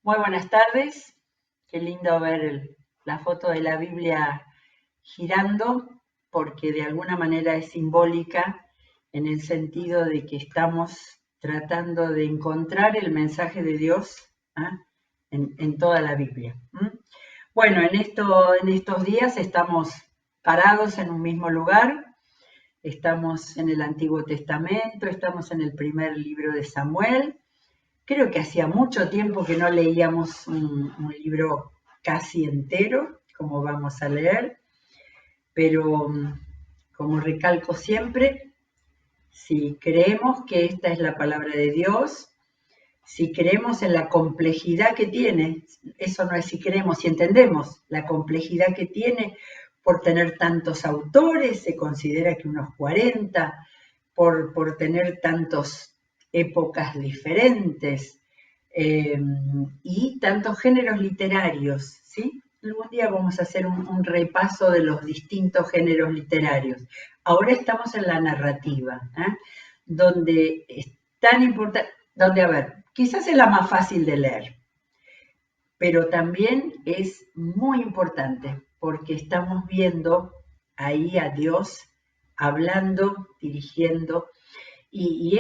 Muy buenas tardes. Qué lindo ver la foto de la Biblia girando, porque de alguna manera es simbólica en el sentido de que estamos tratando de encontrar el mensaje de Dios, ¿ah? en toda la Biblia. Bueno, en estos días estamos parados en un mismo lugar. Estamos en el Antiguo Testamento, estamos en el primer libro de Samuel. Creo que hacía mucho tiempo que no leíamos un libro casi entero, como vamos a leer, pero como recalco siempre, si creemos que esta es la palabra de Dios, si creemos en la complejidad que tiene, eso no es si creemos, si entendemos la complejidad que tiene por tener tantos autores, se considera que unos 40, por tener tantas épocas diferentes y tantos géneros literarios, ¿sí? Algún día vamos a hacer un repaso de los distintos géneros literarios. Ahora estamos en la narrativa, donde es tan importante, donde, a ver, quizás es la más fácil de leer, pero también es muy importante porque estamos viendo ahí a Dios hablando, dirigiendo, y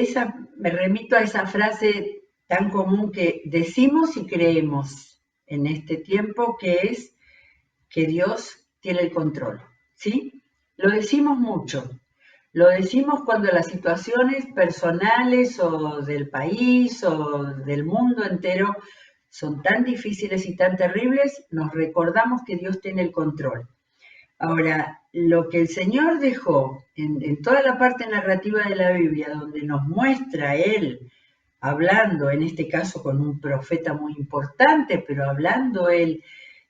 me remito a esa frase tan común que decimos y creemos en este tiempo, que es que Dios tiene el control, ¿sí? Lo decimos mucho, lo decimos cuando las situaciones personales o del país o del mundo entero son tan difíciles y tan terribles, nos recordamos que Dios tiene el control. Ahora, lo que el Señor dejó en toda la parte narrativa de la Biblia, donde nos muestra Él hablando, en este caso con un profeta muy importante, pero hablando Él,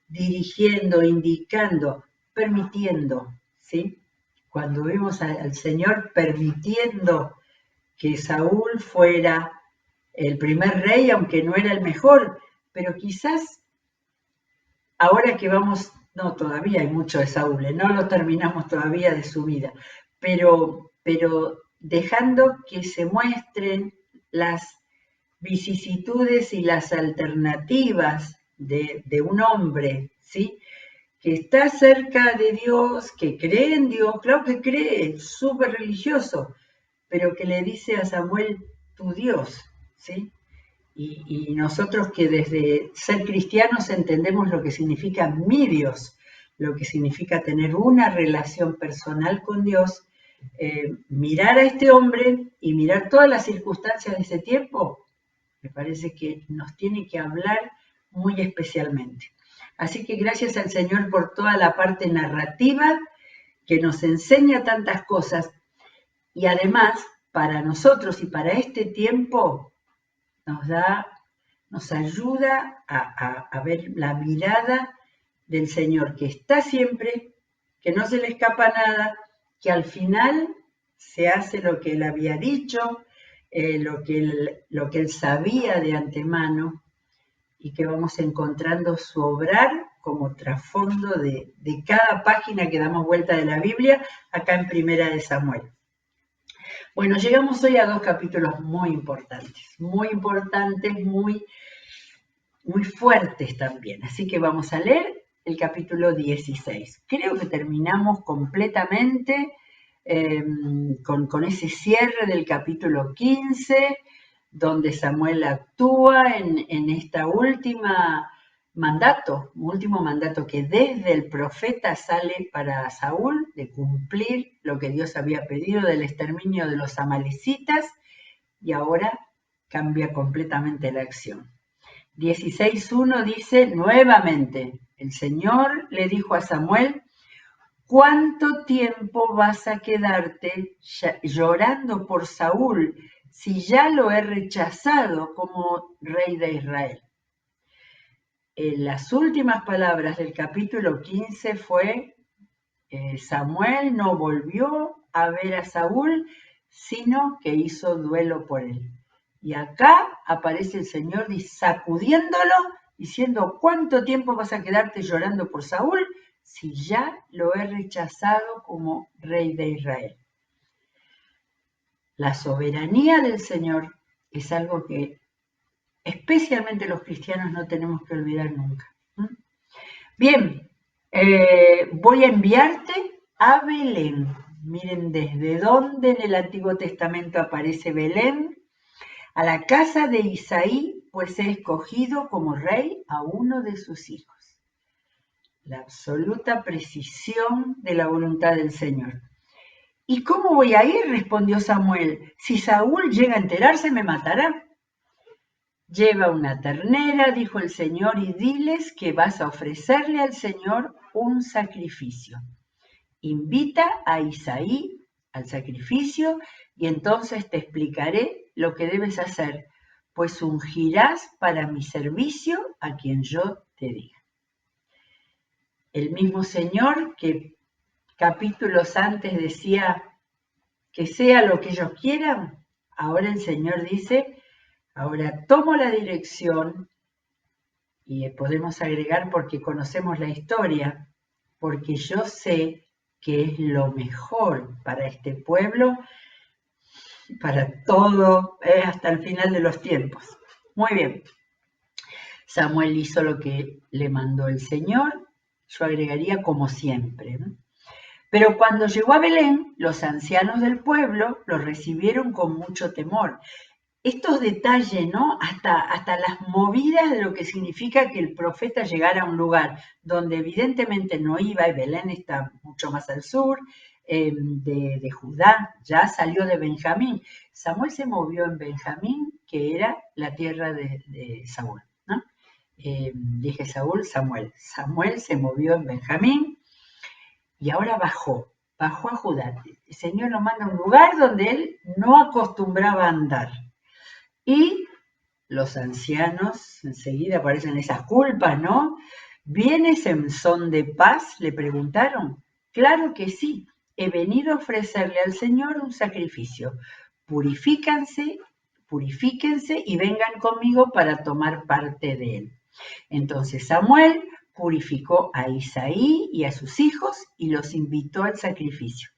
dirigiendo, indicando, permitiendo, ¿sí? Cuando vemos al Señor permitiendo que Saúl fuera el primer rey, aunque no era el mejor, pero quizás ahora que vamos, no, todavía hay mucho de Saúl, no lo terminamos todavía de su vida, pero dejando que se muestren las vicisitudes y las alternativas de un hombre, ¿sí? Que está cerca de Dios, que cree en Dios, claro que cree, súper religioso, pero que le dice a Samuel, tu Dios, ¿sí? Y nosotros que desde ser cristianos entendemos lo que significa mi Dios, lo que significa tener una relación personal con Dios, mirar a este hombre y mirar todas las circunstancias de ese tiempo, me parece que nos tiene que hablar muy especialmente. Así que gracias al Señor por toda la parte narrativa que nos enseña tantas cosas y además para nosotros y para este tiempo nos ayuda a ver la mirada del Señor que está siempre, que no se le escapa nada, que al final se hace lo que Él había dicho, lo que él sabía de antemano, y que vamos encontrando su obrar como trasfondo de cada página que damos vuelta de la Biblia, acá en Primera de Samuel. Bueno, llegamos hoy a dos capítulos muy importantes, muy fuertes también. Así que vamos a leer el capítulo 16. Creo que terminamos completamente con ese cierre del capítulo 15, donde Samuel actúa en esta último mandato que desde el profeta sale para Saúl, de cumplir lo que Dios había pedido del exterminio de los amalecitas, y ahora cambia completamente la acción. 16:1 dice nuevamente, el Señor le dijo a Samuel, ¿cuánto tiempo vas a quedarte llorando por Saúl si ya lo he rechazado como rey de Israel? Las últimas palabras del capítulo 15 fue, Samuel no volvió a ver a Saúl, sino que hizo duelo por él. Y acá aparece el Señor sacudiéndolo, diciendo, ¿cuánto tiempo vas a quedarte llorando por Saúl si ya lo he rechazado como rey de Israel? La soberanía del Señor es algo que especialmente los cristianos, no tenemos que olvidar nunca. Bien, voy a enviarte a Belén. Miren desde dónde en el Antiguo Testamento aparece Belén, a la casa de Isaí, pues he escogido como rey a uno de sus hijos. La absoluta precisión de la voluntad del Señor. ¿Y cómo voy a ir?, respondió Samuel. Si Saúl llega a enterarse, me matará. Lleva una ternera, dijo el Señor, y diles que vas a ofrecerle al Señor un sacrificio. Invita a Isaí al sacrificio y entonces te explicaré lo que debes hacer, pues ungirás para mi servicio a quien yo te diga. El mismo Señor que capítulos antes decía que sea lo que ellos quieran, ahora el Señor dice, ahora tomo la dirección, y podemos agregar porque conocemos la historia, porque yo sé que es lo mejor para este pueblo, para todo, hasta el final de los tiempos. Muy bien. Samuel hizo lo que le mandó el Señor, yo agregaría como siempre, ¿no? Pero cuando llegó a Belén, los ancianos del pueblo lo recibieron con mucho temor. Estos detalles, ¿no? Hasta las movidas de lo que significa que el profeta llegara a un lugar donde evidentemente no iba, y Belén está mucho más al sur, de Judá, ya salió de Benjamín. Samuel se movió en Benjamín, que era la tierra de Saúl, ¿no? Dije Samuel. Samuel se movió en Benjamín y ahora bajó a Judá. El Señor lo manda a un lugar donde él no acostumbraba a andar. Y los ancianos, enseguida aparecen esas culpas, ¿no? ¿Vienes en son de paz?, le preguntaron. Claro que sí, he venido a ofrecerle al Señor un sacrificio. Purifíquense y vengan conmigo para tomar parte de él. Entonces Samuel purificó a Isaí y a sus hijos y los invitó al sacrificio.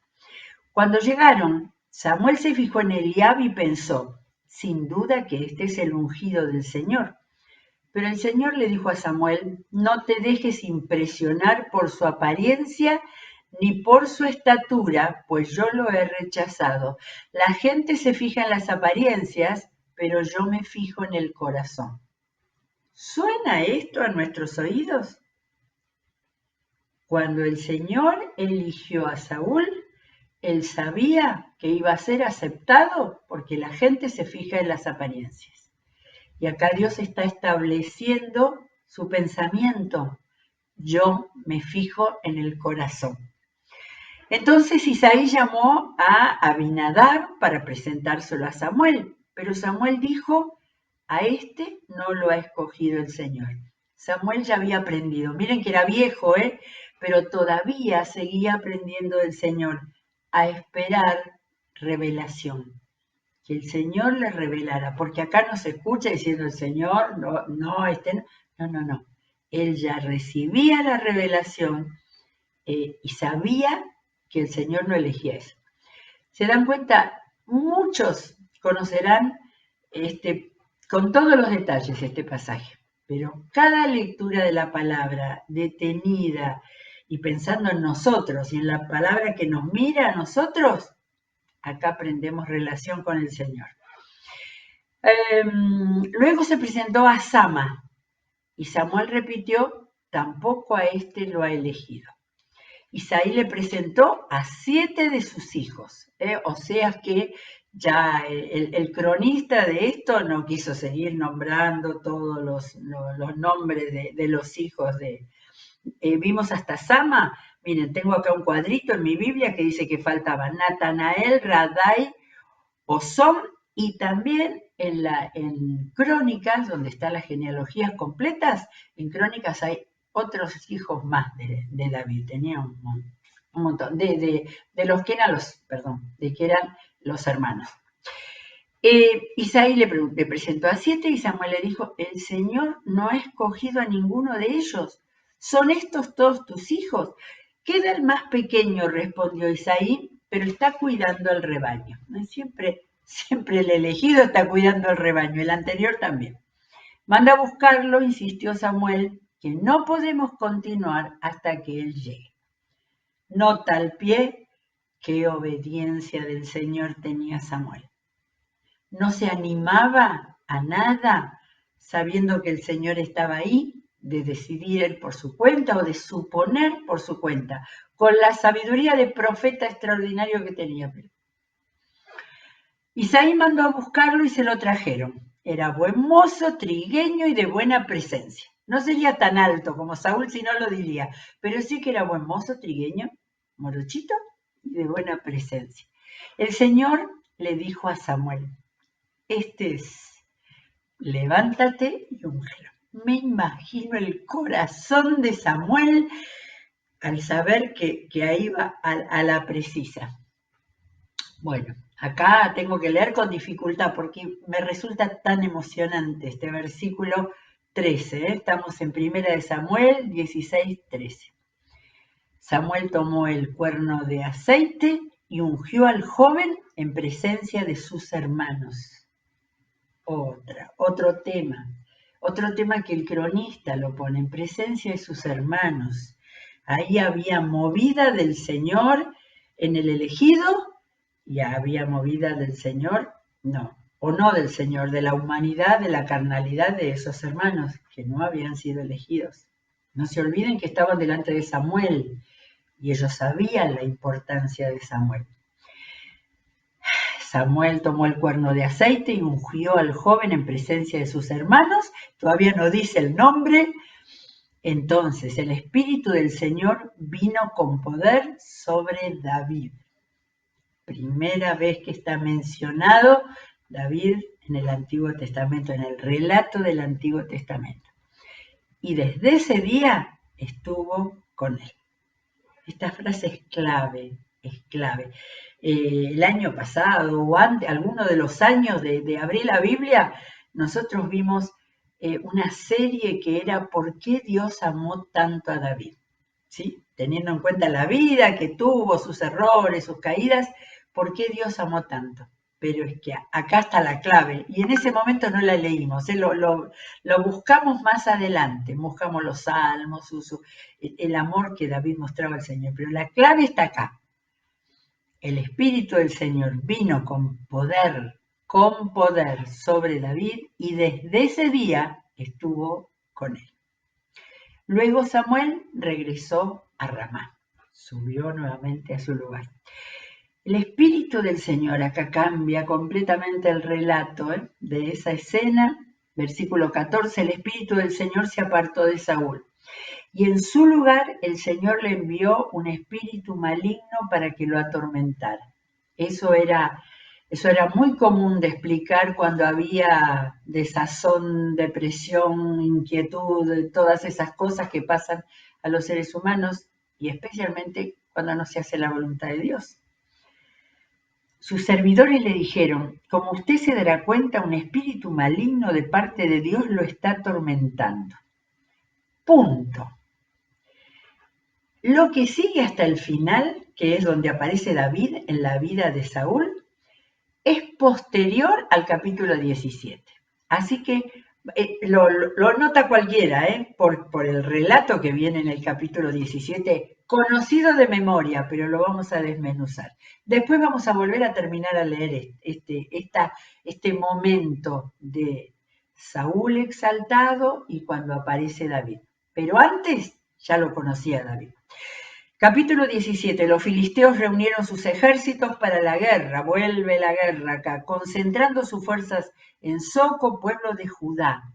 Cuando llegaron, Samuel se fijó en Eliab y pensó, sin duda que este es el ungido del Señor. Pero el Señor le dijo a Samuel, no te dejes impresionar por su apariencia ni por su estatura, pues yo lo he rechazado. La gente se fija en las apariencias, pero yo me fijo en el corazón. ¿Suena esto a nuestros oídos? Cuando el Señor eligió a Saúl, él sabía que iba a ser aceptado porque la gente se fija en las apariencias. Y acá Dios está estableciendo su pensamiento. Yo me fijo en el corazón. Entonces Isaí llamó a Abinadab para presentárselo a Samuel, pero Samuel dijo, a este no lo ha escogido el Señor. Samuel ya había aprendido, miren que era viejo, pero todavía seguía aprendiendo del Señor a esperar revelación, que el Señor le revelara, porque acá no se escucha diciendo el Señor, no. Él ya recibía la revelación y sabía que el Señor no elegía eso. Se dan cuenta, muchos conocerán con todos los detalles este pasaje, pero cada lectura de la palabra detenida y pensando en nosotros y en la palabra que nos mira a nosotros, acá aprendemos relación con el Señor. Luego se presentó a Sama y Samuel repitió, tampoco a este lo ha elegido. Isaí le presentó a 7 de sus hijos, o sea que ya el cronista de esto no quiso seguir nombrando todos los nombres de los hijos vimos hasta Sama. Miren, tengo acá un cuadrito en mi Biblia que dice que faltaban Natanael, Radai, Osón, y también en Crónicas, donde están las genealogías completas, en Crónicas hay otros hijos más de David. Tenía un montón, de los que eran los hermanos. Isaí le presentó a 7 y Samuel le dijo, el Señor no ha escogido a ninguno de ellos. ¿Son estos todos tus hijos? Queda el más pequeño, respondió Isaí, pero está cuidando el rebaño. Siempre el elegido está cuidando el rebaño, el anterior también. Manda a buscarlo, insistió Samuel, que no podemos continuar hasta que él llegue. Nota al pie qué obediencia del Señor tenía Samuel. No se animaba a nada sabiendo que el Señor estaba ahí, de decidir él por su cuenta o de suponer por su cuenta, con la sabiduría de profeta extraordinario que tenía. Isaí mandó a buscarlo y se lo trajeron. Era buen mozo, trigueño y de buena presencia. No sería tan alto como Saúl, si no lo diría, pero sí que era buen mozo, trigueño, morochito y de buena presencia. El Señor le dijo a Samuel, este es, levántate y úngelo. Me imagino el corazón de Samuel al saber que ahí va a la precisa. Bueno, acá tengo que leer con dificultad porque me resulta tan emocionante este versículo 13. Estamos en 1 de Samuel 16:13. Samuel tomó el cuerno de aceite y ungió al joven en presencia de sus hermanos. Otro tema que el cronista lo pone en presencia de sus hermanos. Ahí había movida del Señor en el elegido y había movida del Señor, no del Señor, de la humanidad, de la carnalidad de esos hermanos que no habían sido elegidos. No se olviden que estaban delante de Samuel y ellos sabían la importancia de Samuel. Samuel tomó el cuerno de aceite y ungió al joven en presencia de sus hermanos. Todavía no dice el nombre. Entonces el Espíritu del Señor vino con poder sobre David. Primera vez que está mencionado David en el Antiguo Testamento, en el relato del Antiguo Testamento. Y desde ese día estuvo con él. Esta frase es clave, es clave. El año pasado o antes, alguno de los años de abrir la Biblia, nosotros vimos una serie que era ¿Por qué Dios amó tanto a David? ¿Sí? Teniendo en cuenta la vida que tuvo, sus errores, sus caídas, ¿por qué Dios amó tanto? Pero es que acá está la clave, y en ese momento no la leímos, lo buscamos más adelante, buscamos los salmos, el amor que David mostraba al Señor, pero la clave está acá. El Espíritu del Señor vino con poder sobre David, y desde ese día estuvo con él. Luego Samuel regresó a Ramá, subió nuevamente a su lugar. El Espíritu del Señor, acá cambia completamente el relato de esa escena. Versículo 14, el Espíritu del Señor se apartó de Saúl. Y en su lugar el Señor le envió un espíritu maligno para que lo atormentara. Eso era muy común de explicar cuando había desazón, depresión, inquietud, todas esas cosas que pasan a los seres humanos y especialmente cuando no se hace la voluntad de Dios. Sus servidores le dijeron, como usted se dará cuenta, un espíritu maligno de parte de Dios lo está atormentando. Punto. Lo que sigue hasta el final, que es donde aparece David en la vida de Saúl, es posterior al capítulo 17. Así que lo nota cualquiera, por el relato que viene en el capítulo 17, conocido de memoria, pero lo vamos a desmenuzar. Después vamos a volver a terminar a leer este momento de Saúl exaltado y cuando aparece David. Pero antes ya lo conocía David. Capítulo 17. Los filisteos reunieron sus ejércitos para la guerra. Vuelve la guerra acá, concentrando sus fuerzas en Soco, pueblo de Judá.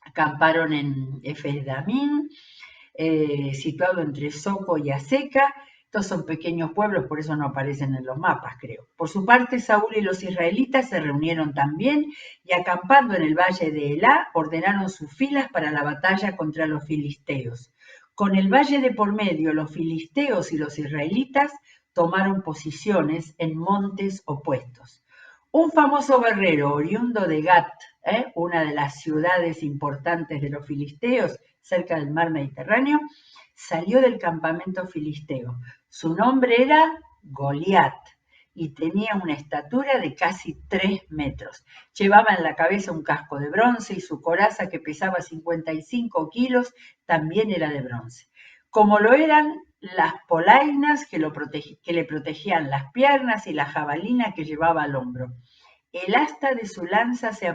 Acamparon en Efes-Damín, situado entre Soco y Azeca. Estos son pequeños pueblos, por eso no aparecen en los mapas, creo. Por su parte, Saúl y los israelitas se reunieron también y acampando en el valle de Elá, ordenaron sus filas para la batalla contra los filisteos. Con el valle de por medio, los filisteos y los israelitas tomaron posiciones en montes opuestos. Un famoso guerrero oriundo de Gat, una de las ciudades importantes de los filisteos, cerca del mar Mediterráneo, salió del campamento filisteo. Su nombre era Goliat y tenía una estatura de casi 3 metros. Llevaba en la cabeza un casco de bronce y su coraza, que pesaba 55 kilos, también era de bronce, como lo eran las polainas que le protegían las piernas y la jabalina que llevaba al hombro. El asta de su lanza se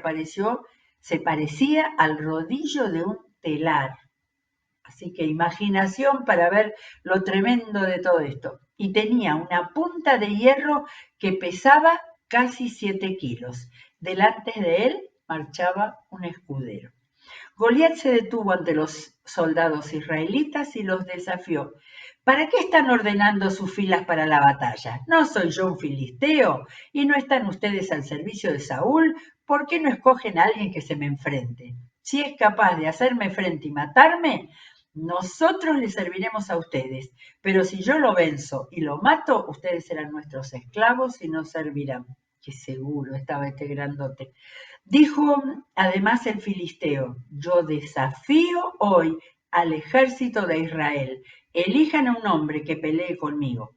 parecía al rodillo de un telar. Así que imaginación para ver lo tremendo de todo esto. Y tenía una punta de hierro que pesaba casi 7 kilos. Delante de él marchaba un escudero. Goliat se detuvo ante los soldados israelitas y los desafió. ¿Para qué están ordenando sus filas para la batalla? ¿No soy yo un filisteo? ¿Y no están ustedes al servicio de Saúl? ¿Por qué no escogen a alguien que se me enfrente? Si es capaz de hacerme frente y matarme, nosotros les serviremos a ustedes. Pero si yo lo venzo y lo mato, ustedes serán nuestros esclavos y nos servirán. Qué seguro estaba este grandote. Dijo además el filisteo: yo desafío hoy al ejército de Israel. Elijan a un hombre que pelee conmigo.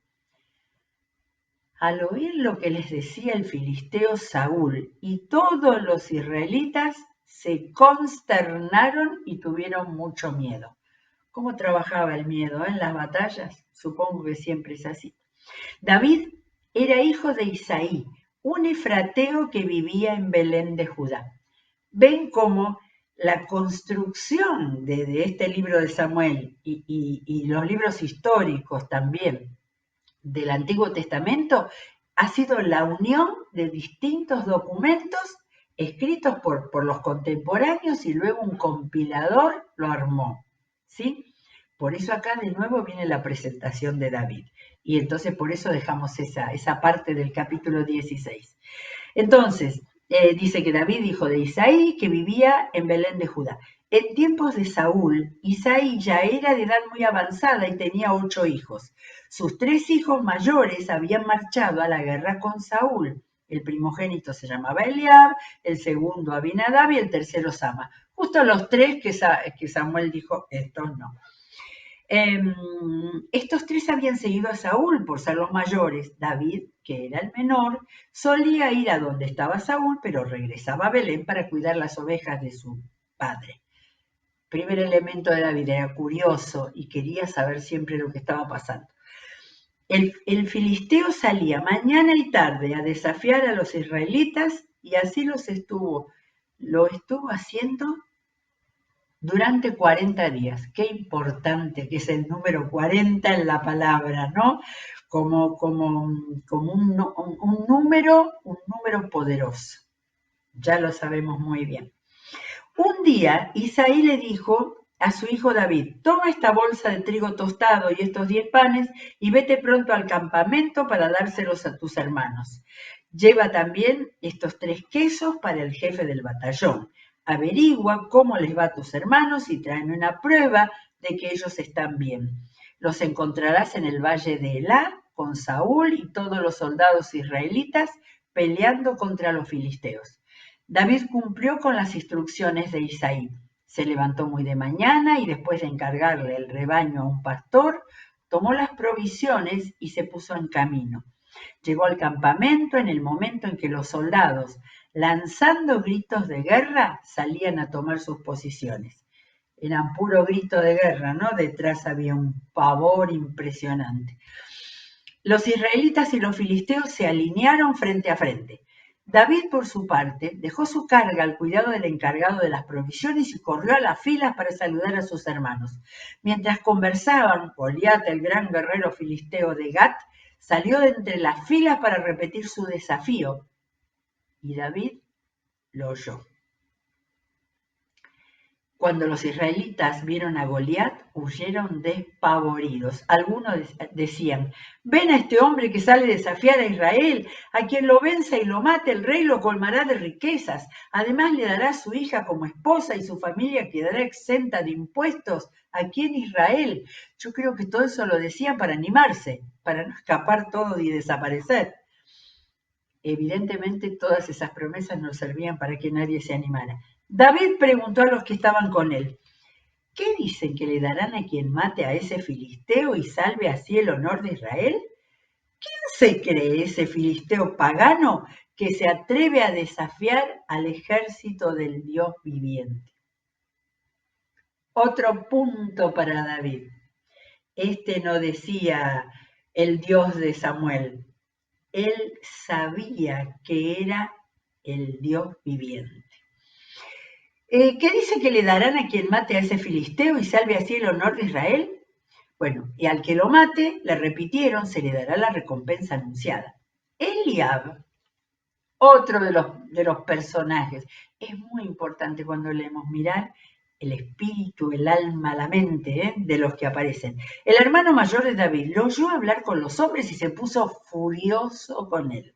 Al oír lo que les decía el filisteo, Saúl y todos los israelitas se consternaron y tuvieron mucho miedo. ¿Cómo trabajaba el miedo en las batallas? Supongo que siempre es así. David era hijo de Isaí, un efrateo que vivía en Belén de Judá. Ven cómo la construcción de este libro de Samuel y los libros históricos también del Antiguo Testamento ha sido la unión de distintos documentos escritos por los contemporáneos y luego un compilador lo armó, ¿sí? Por eso acá de nuevo viene la presentación de David. Y entonces por eso dejamos esa parte del capítulo 16. Entonces, dice que David, hijo de Isaí, que vivía en Belén de Judá. En tiempos de Saúl, Isaí ya era de edad muy avanzada y tenía 8 hijos. Sus 3 hijos mayores habían marchado a la guerra con Saúl. El primogénito se llamaba Eliab, el segundo Abinadab y el tercero Sama. Justo los 3 que Samuel dijo, estos no. Estos 3 habían seguido a Saúl por ser los mayores. David, que era el menor, solía ir a donde estaba Saúl, pero regresaba a Belén para cuidar las ovejas de su padre. Primer elemento de David, era curioso y quería saber siempre lo que estaba pasando. El filisteo salía mañana y tarde a desafiar a los israelitas y así lo estuvo haciendo durante 40 días. Qué importante que es el número 40 en la palabra, ¿no? Como un número poderoso. Ya lo sabemos muy bien. Un día Isaí le dijo a su hijo David: toma esta bolsa de trigo tostado y estos 10 panes y vete pronto al campamento para dárselos a tus hermanos. Lleva también estos 3 quesos para el jefe del batallón. Averigua cómo les va a tus hermanos y tráeme una prueba de que ellos están bien. Los encontrarás en el valle de Elá con Saúl y todos los soldados israelitas peleando contra los filisteos. David cumplió con las instrucciones de Isaí. Se levantó muy de mañana y después de encargarle el rebaño a un pastor, tomó las provisiones y se puso en camino. Llegó al campamento en el momento en que los soldados, lanzando gritos de guerra, salían a tomar sus posiciones. Eran puro grito de guerra, ¿no? Detrás había un pavor impresionante. Los israelitas y los filisteos se alinearon frente a frente. David, por su parte, dejó su carga al cuidado del encargado de las provisiones y corrió a las filas para saludar a sus hermanos. Mientras conversaban, Goliat, el gran guerrero filisteo de Gat, salió de entre las filas para repetir su desafío, y David lo oyó. Cuando los israelitas vieron a Goliat, huyeron despavoridos. Algunos decían: ven a este hombre que sale a desafiar a Israel. A quien lo venza y lo mate, el rey lo colmará de riquezas. Además le dará a su hija como esposa y su familia quedará exenta de impuestos aquí en Israel. Yo creo que todo eso lo decían para animarse, para no escapar todo y desaparecer. Evidentemente todas esas promesas no servían para que nadie se animara. David preguntó a los que estaban con él: ¿qué dicen que le darán a quien mate a ese filisteo y salve así el honor de Israel? ¿Quién se cree ese filisteo pagano que se atreve a desafiar al ejército del Dios viviente? Otro punto para David. Este no decía el Dios de Samuel. Él sabía que era el Dios viviente. ¿Qué dice que le darán a quien mate a ese filisteo y salve así el honor de Israel? Bueno, y al que lo mate, le repitieron, se le dará la recompensa anunciada. Eliab, otro de los personajes, es muy importante cuando leemos, mirar el espíritu, el alma, la mente de los que aparecen. El hermano mayor de David lo oyó hablar con los hombres y se puso furioso con él.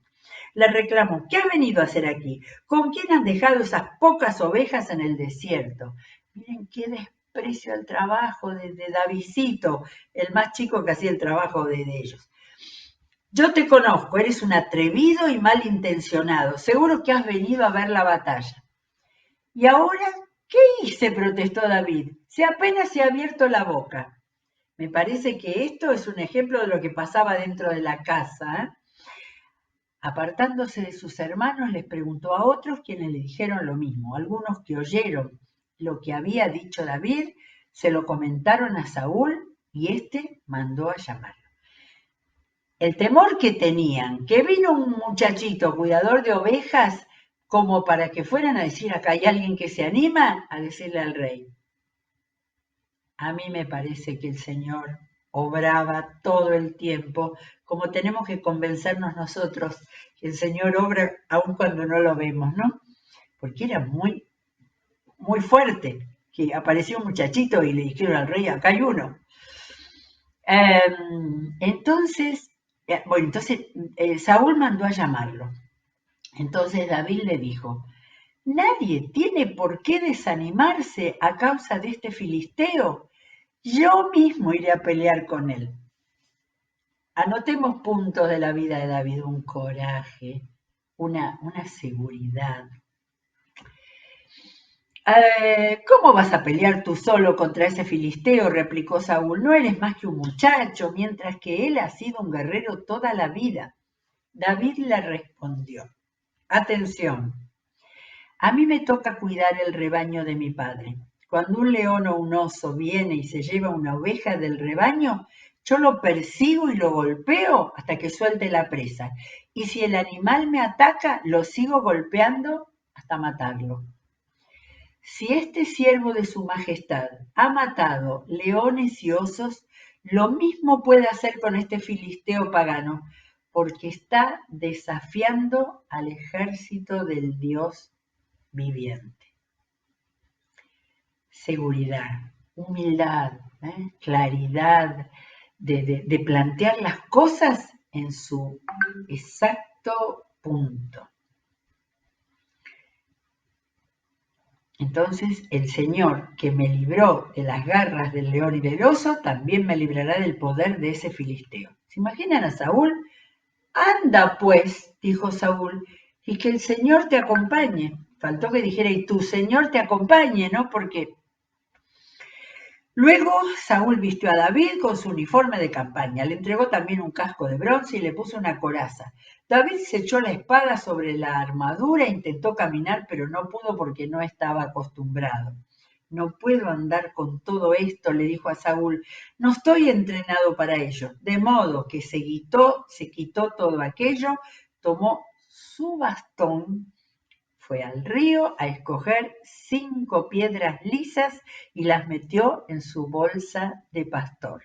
Le reclamó, ¿qué has venido a hacer aquí? ¿Con quién has dejado esas pocas ovejas en el desierto? Miren qué desprecio al trabajo de Davidcito, el más chico que hacía el trabajo de ellos. Yo te conozco, eres un atrevido y malintencionado. Seguro que has venido a ver la batalla. ¿Y ahora qué hice?, protestó David. Si apenas se ha abierto la boca. Me parece que esto es un ejemplo de lo que pasaba dentro de la casa. Apartándose de sus hermanos, les preguntó a otros quienes le dijeron lo mismo. Algunos que oyeron lo que había dicho David se lo comentaron a Saúl y éste mandó a llamarlo. El temor que tenían, que vino un muchachito cuidador de ovejas, como para que fueran a decir, acá hay alguien que se anima a decirle al rey. A mí me parece que el Señor obraba todo el tiempo, como tenemos que convencernos nosotros que el Señor obra aun cuando no lo vemos, ¿no? Porque era muy, muy fuerte, que apareció un muchachito y le dijeron al rey, acá hay uno. Entonces Saúl mandó a llamarlo. Entonces David le dijo, nadie tiene por qué desanimarse a causa de este filisteo. Yo mismo iré a pelear con él. Anotemos puntos de la vida de David: un coraje, una seguridad. ¿Cómo vas a pelear tú solo contra ese filisteo?, replicó Saúl. No eres más que un muchacho, mientras que él ha sido un guerrero toda la vida. David le respondió, atención, a mí me toca cuidar el rebaño de mi padre. Cuando un león o un oso viene y se lleva una oveja del rebaño, yo lo persigo y lo golpeo hasta que suelte la presa. Y si el animal me ataca, lo sigo golpeando hasta matarlo. Si este siervo de su majestad ha matado leones y osos, lo mismo puede hacer con este filisteo pagano, porque está desafiando al ejército del Dios viviente. Seguridad, humildad, claridad de plantear las cosas en su exacto punto. Entonces, el Señor que me libró de las garras del león y del oso, también me librará del poder de ese filisteo. ¿Se imaginan a Saúl? Anda pues, dijo Saúl, y que el Señor te acompañe. Faltó que dijera, y tu Señor te acompañe, ¿no? Porque luego Saúl vistió a David con su uniforme de campaña, le entregó también un casco de bronce y le puso una coraza. David se echó la espada sobre la armadura e intentó caminar, pero no pudo porque no estaba acostumbrado. No puedo andar con todo esto, le dijo a Saúl, no estoy entrenado para ello. De modo que se quitó todo aquello, tomó su bastón, fue al río a escoger 5 piedras lisas y las metió en su bolsa de pastor.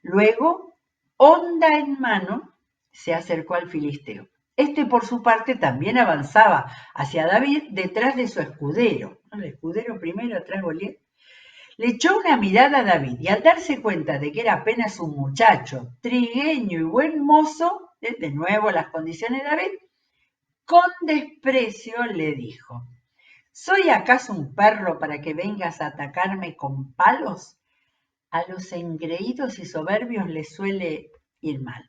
Luego, honda en mano, se acercó al filisteo. Este, por su parte, también avanzaba hacia David detrás de su escudero. El escudero primero, atrás Goliat. Le echó una mirada a David y al darse cuenta de que era apenas un muchacho, trigueño y buen mozo, de nuevo las condiciones de David, con desprecio le dijo, ¿soy acaso un perro para que vengas a atacarme con palos? A los engreídos y soberbios les suele ir mal.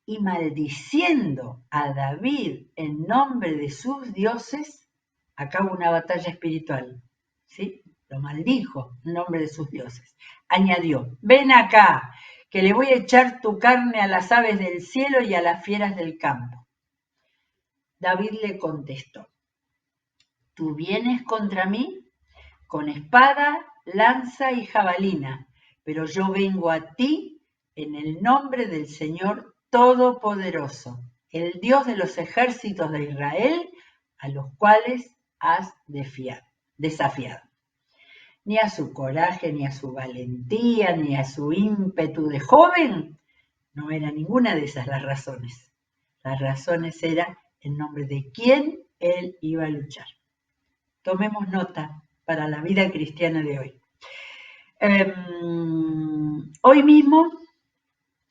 Y maldiciendo a David en nombre de sus dioses, acaba una batalla espiritual, ¿sí? Lo maldijo en nombre de sus dioses. Añadió, ven acá, que le voy a echar tu carne a las aves del cielo y a las fieras del campo. David le contestó, tú vienes contra mí con espada, lanza y jabalina, pero yo vengo a ti en el nombre del Señor Todopoderoso, el Dios de los ejércitos de Israel, a los cuales has desafiado. Ni a su coraje, ni a su valentía, ni a su ímpetu de joven, no era ninguna de esas las razones. Las razones eran en nombre de quién él iba a luchar. Tomemos nota para la vida cristiana de hoy. Hoy mismo,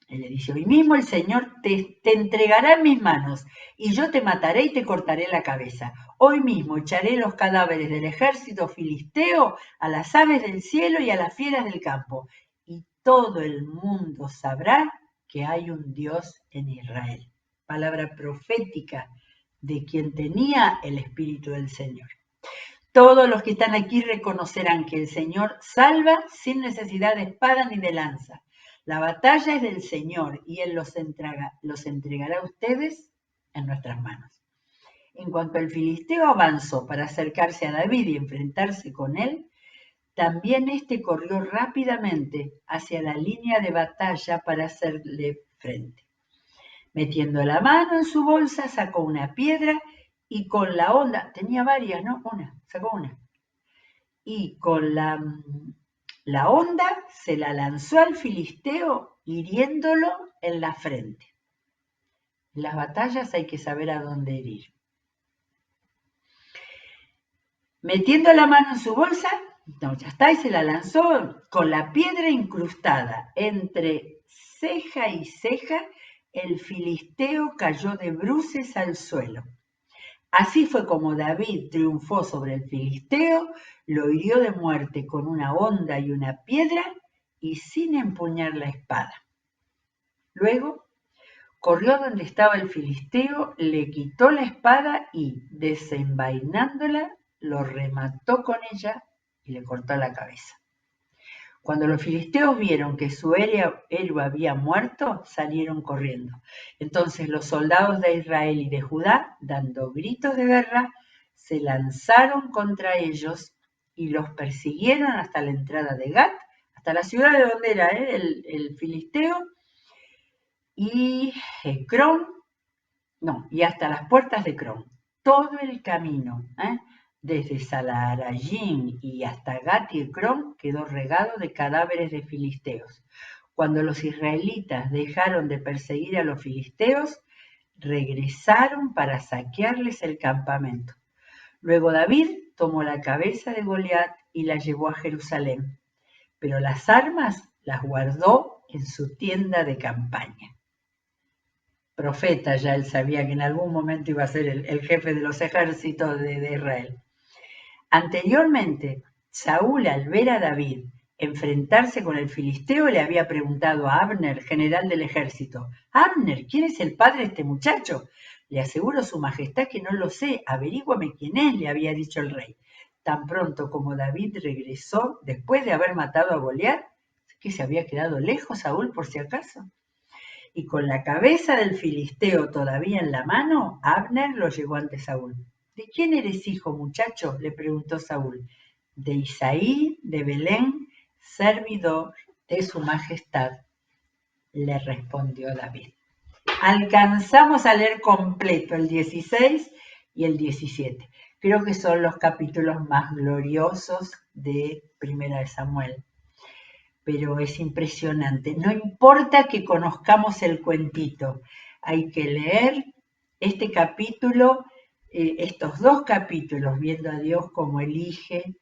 él le dice, hoy mismo el Señor te entregará en mis manos y yo te mataré y te cortaré la cabeza. Hoy mismo echaré los cadáveres del ejército filisteo a las aves del cielo y a las fieras del campo. Y todo el mundo sabrá que hay un Dios en Israel. Palabra profética de quien tenía el Espíritu del Señor. Todos los que están aquí reconocerán que el Señor salva sin necesidad de espada ni de lanza. La batalla es del Señor y Él los entregará a ustedes en nuestras manos. En cuanto el filisteo avanzó para acercarse a David y enfrentarse con él, también éste corrió rápidamente hacia la línea de batalla para hacerle frente. Metiendo la mano en su bolsa, sacó una piedra y con la honda, tenía varias, ¿no? Sacó una. Y con la honda se la lanzó al filisteo, hiriéndolo en la frente. En las batallas hay que saber a dónde herir. Metiendo la mano en su bolsa, ya está, y se la lanzó con la piedra incrustada entre ceja y ceja. El filisteo cayó de bruces al suelo. Así fue como David triunfó sobre el filisteo, lo hirió de muerte con una honda y una piedra y sin empuñar la espada. Luego corrió donde estaba el filisteo, le quitó la espada y, desenvainándola, lo remató con ella y le cortó la cabeza. Cuando los filisteos vieron que su héroe había muerto, salieron corriendo. Entonces los soldados de Israel y de Judá, dando gritos de guerra, se lanzaron contra ellos y los persiguieron hasta la entrada de Gat, hasta la ciudad de donde era el filisteo, y y hasta las puertas de Crom. Todo el camino, desde Salarayim y hasta Gat y Crom, quedó regado de cadáveres de filisteos. Cuando los israelitas dejaron de perseguir a los filisteos, regresaron para saquearles el campamento. Luego David tomó la cabeza de Goliat y la llevó a Jerusalén, pero las armas las guardó en su tienda de campaña. Profeta, ya él sabía que en algún momento iba a ser el jefe de los ejércitos de Israel. Anteriormente, Saúl, al ver a David enfrentarse con el filisteo, le había preguntado a Abner, general del ejército, Abner, ¿quién es el padre de este muchacho? Le aseguro su majestad que no lo sé, averíguame quién es, le había dicho el rey. Tan pronto como David regresó, después de haber matado a Goliat, que se había quedado lejos Saúl por si acaso. Y con la cabeza del filisteo todavía en la mano, Abner lo llevó ante Saúl. ¿De quién eres hijo, muchacho?, le preguntó Saúl. De Isaí, de Belén, servidor de su majestad, le respondió David. Alcanzamos a leer completo el 16 y el 17. Creo que son los capítulos más gloriosos de Primera de Samuel. Pero es impresionante. No importa que conozcamos el cuentito, hay que leer este capítulo, estos dos capítulos, viendo a Dios cómo elige,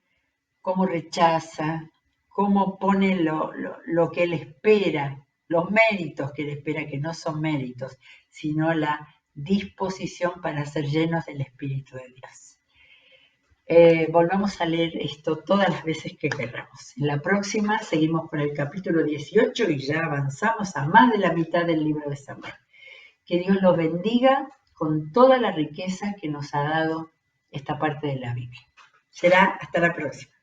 cómo rechaza, cómo pone lo que Él espera, los méritos que Él espera, que no son méritos, sino la disposición para ser llenos del Espíritu de Dios. Volvamos a leer esto todas las veces que queramos. En la próxima seguimos con el capítulo 18 y ya avanzamos a más de la mitad del libro de Samuel. Que Dios los bendiga con toda la riqueza que nos ha dado esta parte de la Biblia. Será hasta la próxima.